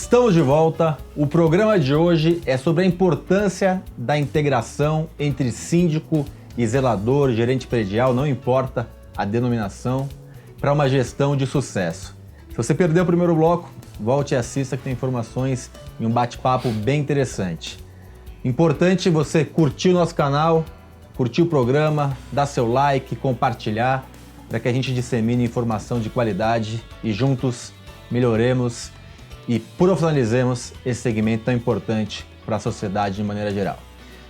Estamos de volta. O programa de hoje é sobre a importância da integração entre síndico e zelador, gerente predial, não importa a denominação, para uma gestão de sucesso. Se você perdeu o primeiro bloco, volte e assista que tem informações e um bate-papo bem interessante. Importante você curtir o nosso canal, curtir o programa, dar seu like, compartilhar, para que a gente dissemine informação de qualidade e juntos melhoremos e profissionalizemos esse segmento tão importante para a sociedade de maneira geral.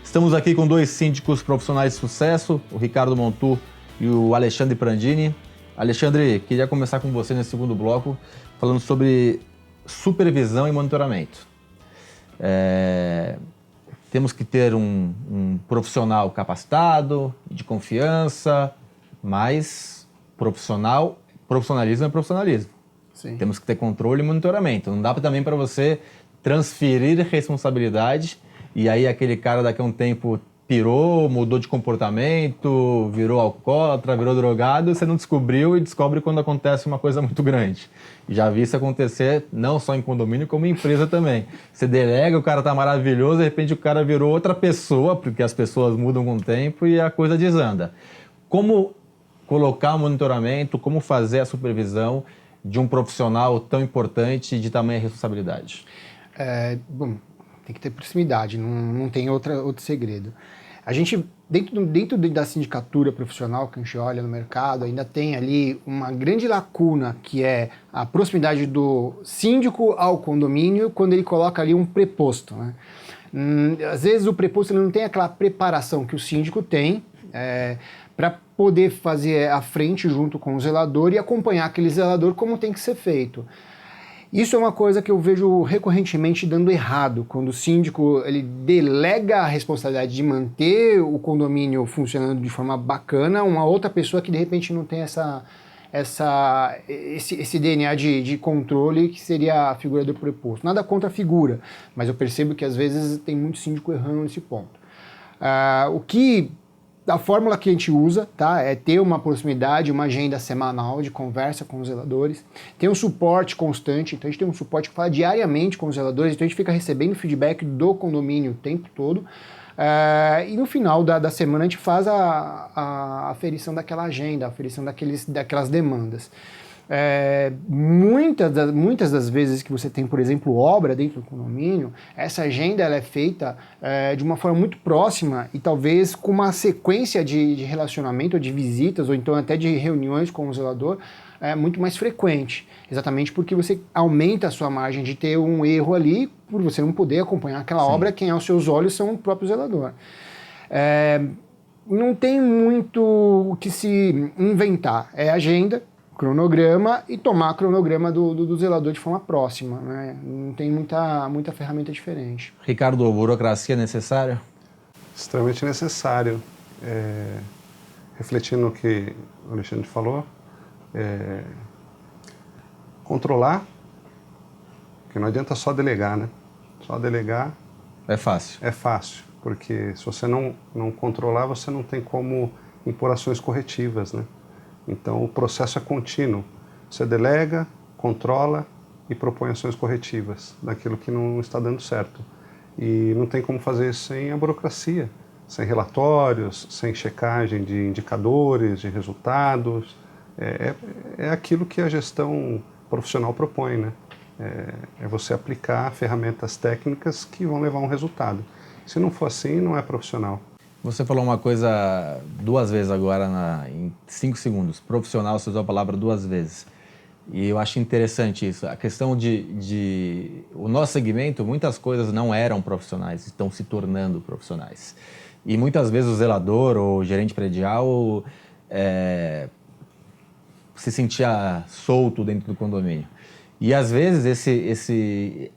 Estamos aqui com dois síndicos profissionais de sucesso, o Ricardo Montu e o Alexandre Prandini. Alexandre, queria começar com você nesse segundo bloco, falando sobre supervisão e monitoramento. Temos que ter um profissional capacitado, de confiança, mas profissionalismo é profissionalismo. Sim. Temos que ter controle e monitoramento. Não dá também para você transferir responsabilidade e aí aquele cara daqui a um tempo pirou, mudou de comportamento, virou alcoólatra, virou drogado, você não descobriu e descobre quando acontece uma coisa muito grande. Já vi isso acontecer não só em condomínio, como em empresa também. Você delega, o cara tá maravilhoso, de repente o cara virou outra pessoa, porque as pessoas mudam com o tempo e a coisa desanda. Como colocar o monitoramento, como fazer a supervisão de um profissional tão importante e de tamanha responsabilidade? Bom, tem que ter proximidade, não tem outro segredo. A gente, dentro da sindicatura profissional que a gente olha no mercado, ainda tem ali uma grande lacuna, que é a proximidade do síndico ao condomínio, quando ele coloca ali um preposto, né? Às vezes o preposto ele não tem aquela preparação que o síndico tem, para poder fazer a frente junto com o zelador e acompanhar aquele zelador como tem que ser feito. Isso é uma coisa que eu vejo recorrentemente dando errado, quando o síndico ele delega a responsabilidade de manter o condomínio funcionando de forma bacana a uma outra pessoa que de repente não tem esse DNA de controle, que seria a figura do preposto. Nada contra a figura, mas eu percebo que às vezes tem muito síndico errando nesse ponto. A fórmula que a gente usa, tá, é ter uma proximidade, uma agenda semanal de conversa com os zeladores, tem um suporte constante, então a gente tem um suporte que fala diariamente com os zeladores, então a gente fica recebendo feedback do condomínio o tempo todo, e no final da semana a gente faz a aferição daquela agenda, a aferição daquelas demandas. Muitas das vezes que você tem, por exemplo, obra dentro do condomínio, essa agenda ela é feita de uma forma muito próxima e talvez com uma sequência de relacionamento, ou de visitas, ou então até de reuniões com o zelador muito mais frequente, exatamente porque você aumenta a sua margem de ter um erro ali, por você não poder acompanhar aquela Sim. obra, quem aos seus olhos são o próprio zelador. Não tem muito o que se inventar, é agenda, cronograma e tomar cronograma do zelador de forma próxima, né? Não tem muita ferramenta diferente. Ricardo, burocracia necessária? Extremamente necessário. Refletindo no que o Alexandre falou, controlar, porque não adianta só delegar, né? Só delegar É fácil. é fácil, porque se você não controlar, você não tem como impor ações corretivas, né? Então, o processo é contínuo. Você delega, controla e propõe ações corretivas daquilo que não está dando certo. E não tem como fazer isso sem a burocracia, sem relatórios, sem checagem de indicadores, de resultados. É aquilo que a gestão profissional propõe, né? É você aplicar ferramentas técnicas que vão levar a um resultado. Se não for assim, não é profissional. Você falou uma coisa 2 vezes agora, em 5 segundos. Profissional, você usou a palavra 2 vezes. E eu acho interessante isso. A questão o nosso segmento, muitas coisas não eram profissionais, estão se tornando profissionais. E muitas vezes o zelador ou o gerente predial se sentia solto dentro do condomínio. E às vezes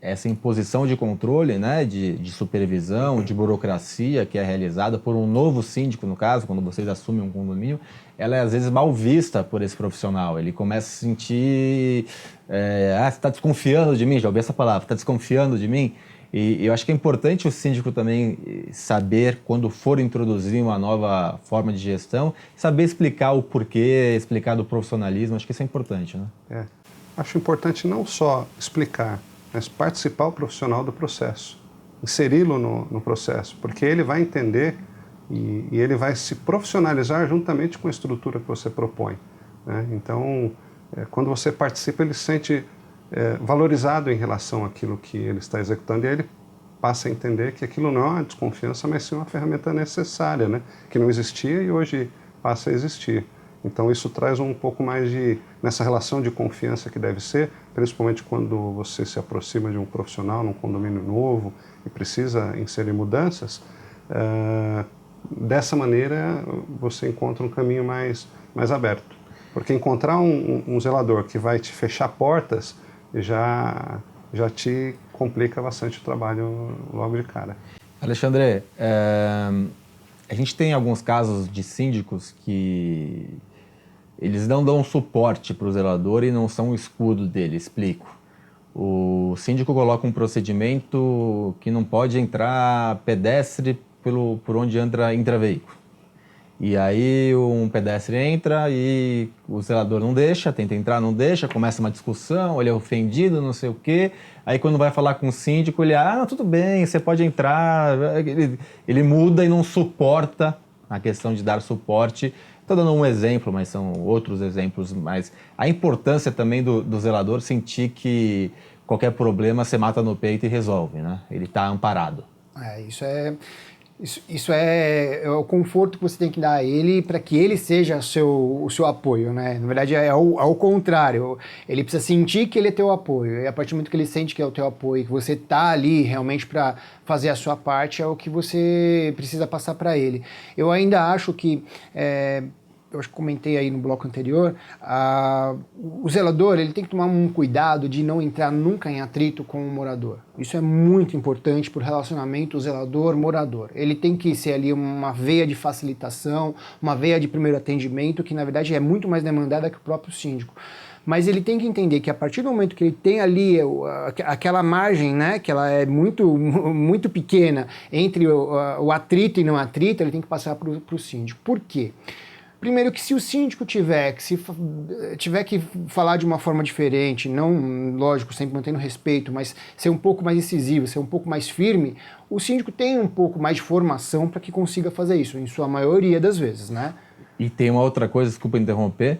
essa imposição de controle, né, de supervisão, de burocracia que é realizada por um novo síndico, no caso, quando vocês assumem um condomínio, ela é às vezes mal vista por esse profissional. Ele começa a se sentir, você está desconfiando de mim, já ouvi essa palavra, está desconfiando de mim? E eu acho que é importante o síndico também saber, quando for introduzir uma nova forma de gestão, saber explicar o porquê, explicar do profissionalismo, acho que isso é importante, né? Acho importante não só explicar, mas participar o profissional do processo, inseri-lo no processo, porque ele vai entender e ele vai se profissionalizar juntamente com a estrutura que você propõe, né? Então, quando você participa, ele se sente valorizado em relação àquilo que ele está executando, e aí ele passa a entender que aquilo não é uma desconfiança, mas sim uma ferramenta necessária, né? Que não existia e hoje passa a existir. Então isso traz um pouco mais nessa relação de confiança que deve ser, principalmente quando você se aproxima de um profissional num condomínio novo e precisa inserir mudanças. Dessa maneira você encontra um caminho mais aberto. Porque encontrar um zelador que vai te fechar portas já te complica bastante o trabalho logo de cara. Alexandre, a gente tem alguns casos de síndicos que eles não dão suporte para o zelador e não são o escudo dele. Explico. O síndico coloca um procedimento que não pode entrar pedestre por onde entra veículo. E aí um pedestre entra e o zelador não deixa, tenta entrar, não deixa, começa uma discussão, ele é ofendido, não sei o quê. Aí quando vai falar com o síndico, ele, tudo bem, você pode entrar. Ele muda e não suporta a questão de dar suporte. Estou dando um exemplo, mas são outros exemplos. Mas a importância também do zelador sentir que qualquer problema você mata no peito e resolve, né? Ele está amparado. Isso é o conforto que você tem que dar a ele para que ele seja o seu apoio, né? Na verdade, é ao contrário. Ele precisa sentir que ele é teu apoio. E a partir do momento que ele sente que é o teu apoio, que você tá ali realmente para fazer a sua parte, é o que você precisa passar para ele. Eu ainda acho que... eu acho que comentei aí no bloco anterior, o zelador ele tem que tomar um cuidado de não entrar nunca em atrito com o morador. Isso é muito importante para o relacionamento zelador-morador. Ele tem que ser ali uma veia de facilitação, uma veia de primeiro atendimento, que na verdade é muito mais demandada que o próprio síndico. Mas ele tem que entender que a partir do momento que ele tem ali aquela margem, né, que ela é muito pequena entre o atrito e não atrito, ele tem que passar para o síndico. Por quê? Primeiro que se o síndico tiver que falar de uma forma diferente, não, lógico, sempre mantendo respeito, mas ser um pouco mais incisivo, ser um pouco mais firme, o síndico tem um pouco mais de formação para que consiga fazer isso, em sua maioria das vezes, né? E tem uma outra coisa, desculpa interromper,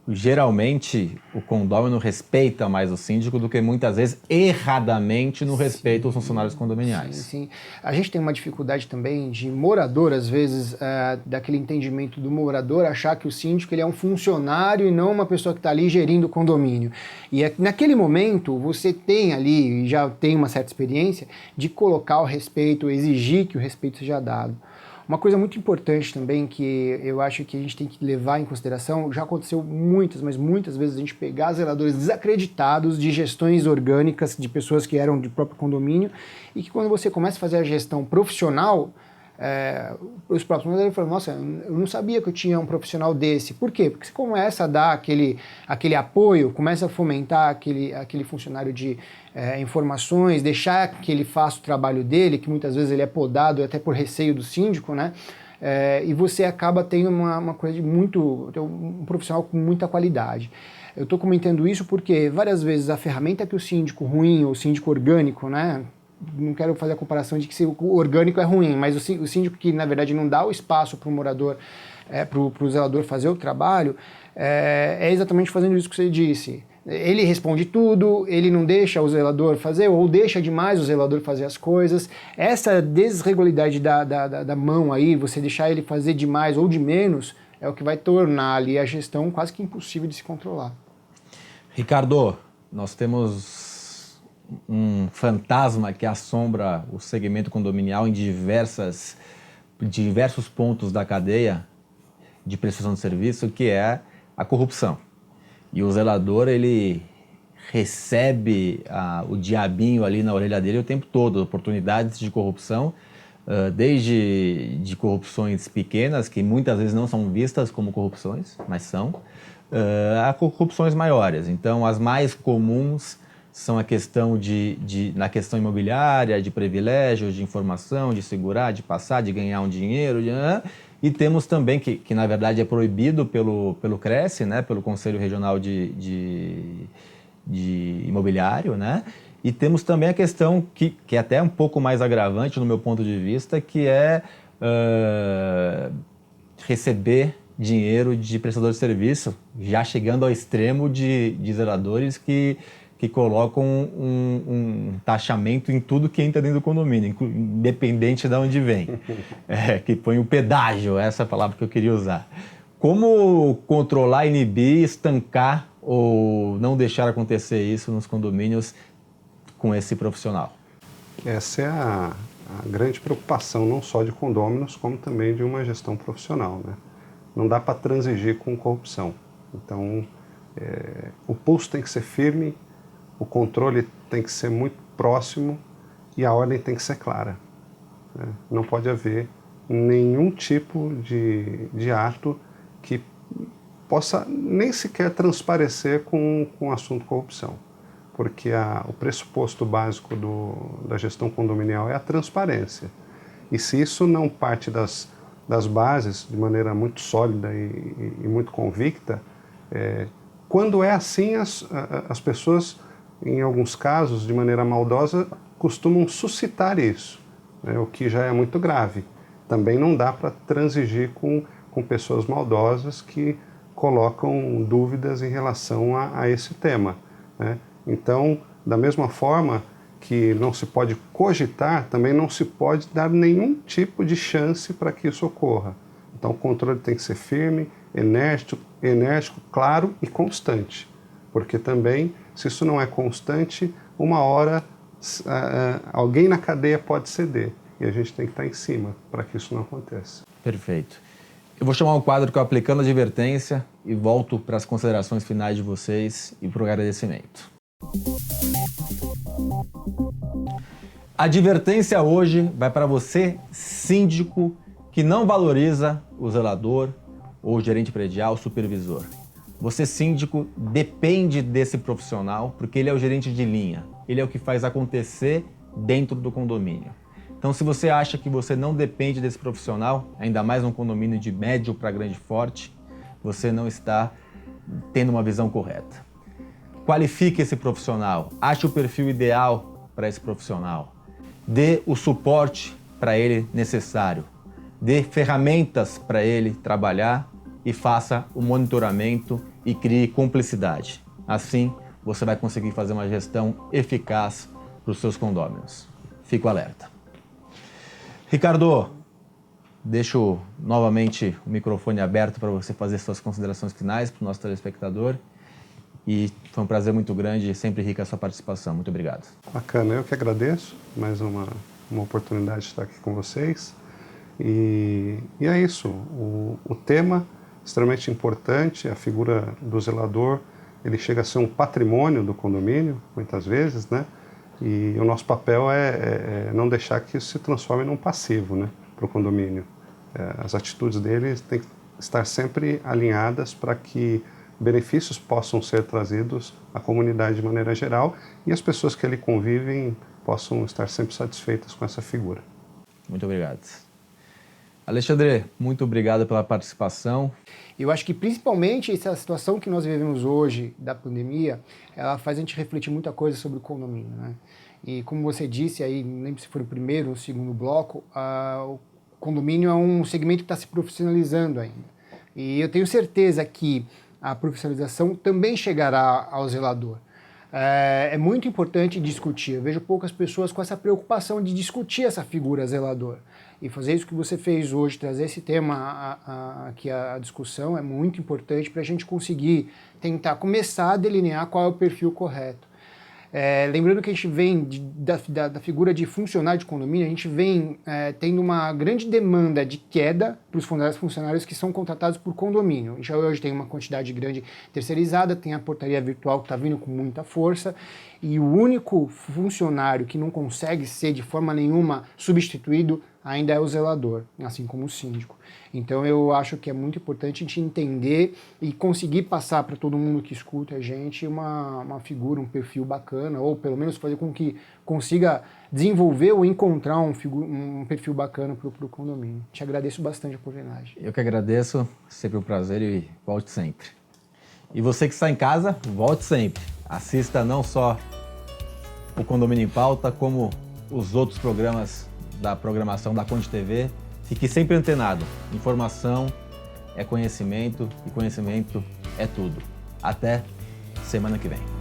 geralmente o condômino respeita mais o síndico do que muitas vezes erradamente não respeita os funcionários condominiais. Sim. A gente tem uma dificuldade também de morador, às vezes, daquele entendimento do morador achar que o síndico ele é um funcionário e não uma pessoa que está ali gerindo o condomínio. E naquele momento você tem ali, já tem uma certa experiência, de colocar o respeito, exigir que o respeito seja dado. Uma coisa muito importante também que eu acho que a gente tem que levar em consideração, já aconteceu mas muitas vezes a gente pegar zeladores desacreditados de gestões orgânicas de pessoas que eram de próprio condomínio e que quando você começa a fazer a gestão profissional, os próprios moradores falam, nossa, eu não sabia que eu tinha um profissional desse. Por quê? Porque você começa a dar aquele apoio, começa a fomentar aquele funcionário de informações, deixar que ele faça o trabalho dele, que muitas vezes ele é podado até por receio do síndico, né? E você acaba tendo uma coisa um profissional com muita qualidade. Eu estou comentando isso porque várias vezes a ferramenta que o síndico ruim, ou o síndico orgânico, né? Não quero fazer a comparação de que o orgânico é ruim, mas o síndico que, na verdade, não dá o espaço para o morador, para o zelador fazer o trabalho, é exatamente fazendo isso que você disse. Ele responde tudo, ele não deixa o zelador fazer, ou deixa demais o zelador fazer as coisas. Essa desregularidade da mão aí, você deixar ele fazer demais ou de menos, é o que vai tornar ali a gestão quase que impossível de se controlar. Ricardo, nós temos um fantasma que assombra o segmento condominial em diversos pontos da cadeia de prestação de serviço, que é a corrupção. E o zelador, ele recebe o diabinho ali na orelha dele o tempo todo, oportunidades de corrupção, desde de corrupções pequenas, que muitas vezes não são vistas como corrupções, mas são, a corrupções maiores. Então, as mais comuns são a questão na questão imobiliária, de privilégios, de informação, de segurar, de passar, de ganhar um dinheiro. E temos também, que na verdade é proibido pelo CRECE, né, pelo Conselho Regional de de imobiliário, né? E temos também a questão que é até um pouco mais agravante no meu ponto de vista, que é receber dinheiro de prestador de serviço, já chegando ao extremo de zeladores que colocam um taxamento em tudo que entra dentro do condomínio, independente de onde vem. Que põe o pedágio, essa é a palavra que eu queria usar. Como controlar, inibir, estancar ou não deixar acontecer isso nos condomínios com esse profissional? Essa é a grande preocupação, não só de condôminos, como também de uma gestão profissional, né? Não dá para transigir com corrupção. Então, o pulso tem que ser firme, o controle tem que ser muito próximo e a ordem tem que ser clara, né? Não pode haver nenhum tipo de ato que possa nem sequer transparecer com o assunto corrupção, porque o pressuposto básico da gestão condominial é a transparência. E se isso não parte das bases de maneira muito sólida e muito convicta, quando é assim, as pessoas, em alguns casos, de maneira maldosa, costumam suscitar isso, né, o que já é muito grave. Também não dá para transigir com pessoas maldosas que colocam dúvidas em relação a esse tema, né? Então, da mesma forma que não se pode cogitar, também não se pode dar nenhum tipo de chance para que isso ocorra. Então, o controle tem que ser firme, enérgico, claro e constante. Porque também, se isso não é constante, uma hora alguém na cadeia pode ceder. E a gente tem que estar em cima para que isso não aconteça. Perfeito. Eu vou chamar um quadro que é o Aplicando a Advertência e volto para as considerações finais de vocês e para o agradecimento. A advertência hoje vai para você, síndico, que não valoriza o zelador ou o gerente predial, o supervisor. Você, síndico, depende desse profissional porque ele é o gerente de linha. Ele é o que faz acontecer dentro do condomínio. Então, se você acha que você não depende desse profissional, ainda mais num condomínio de médio para grande porte, você não está tendo uma visão correta. Qualifique esse profissional, ache o perfil ideal para esse profissional, dê o suporte para ele necessário, dê ferramentas para ele trabalhar e faça o monitoramento e crie cumplicidade. Assim, você vai conseguir fazer uma gestão eficaz para os seus condôminos. Fico alerta. Ricardo, deixo novamente o microfone aberto para você fazer suas considerações finais para o nosso telespectador. E foi um prazer muito grande e sempre rica a sua participação. Muito obrigado. Bacana, eu que agradeço. Mais uma oportunidade de estar aqui com vocês. E é isso, o tema extremamente importante, a figura do zelador, ele chega a ser um patrimônio do condomínio, muitas vezes, né? E o nosso papel é não deixar que isso se transforme num passivo, né, para o condomínio. As atitudes deles têm que estar sempre alinhadas para que benefícios possam ser trazidos à comunidade de maneira geral e as pessoas que ali convivem possam estar sempre satisfeitas com essa figura. Muito obrigado. Alexandre, muito obrigado pela participação. Eu acho que principalmente essa situação que nós vivemos hoje da pandemia, ela faz a gente refletir muita coisa sobre o condomínio, né? E como você disse aí, não lembro se foi o primeiro ou o segundo bloco, o condomínio é um segmento que está se profissionalizando ainda. E eu tenho certeza que a profissionalização também chegará ao zelador. É muito importante discutir. Eu vejo poucas pessoas com essa preocupação de discutir essa figura zelador. E fazer isso que você fez hoje, trazer esse tema aqui à discussão, é muito importante para a gente conseguir tentar começar a delinear qual é o perfil correto. Lembrando que a gente vem da figura de funcionário de condomínio, a gente vem tendo uma grande demanda de queda para os funcionários que são contratados por condomínio. A gente hoje tem uma quantidade grande terceirizada, tem a portaria virtual que está vindo com muita força, e o único funcionário que não consegue ser de forma nenhuma substituído ainda é o zelador, assim como o síndico. Então eu acho que é muito importante a gente entender e conseguir passar para todo mundo que escuta a gente uma figura, um perfil bacana, ou pelo menos fazer com que consiga desenvolver ou encontrar um perfil bacana para o condomínio. Te agradeço bastante a oportunidade. Eu que agradeço, sempre um prazer e volte sempre. E você que está em casa, volte sempre. Assista não só o Condomínio em Pauta, como os outros programas da programação da Conde TV. Fique sempre antenado. Informação é conhecimento e conhecimento é tudo. Até semana que vem.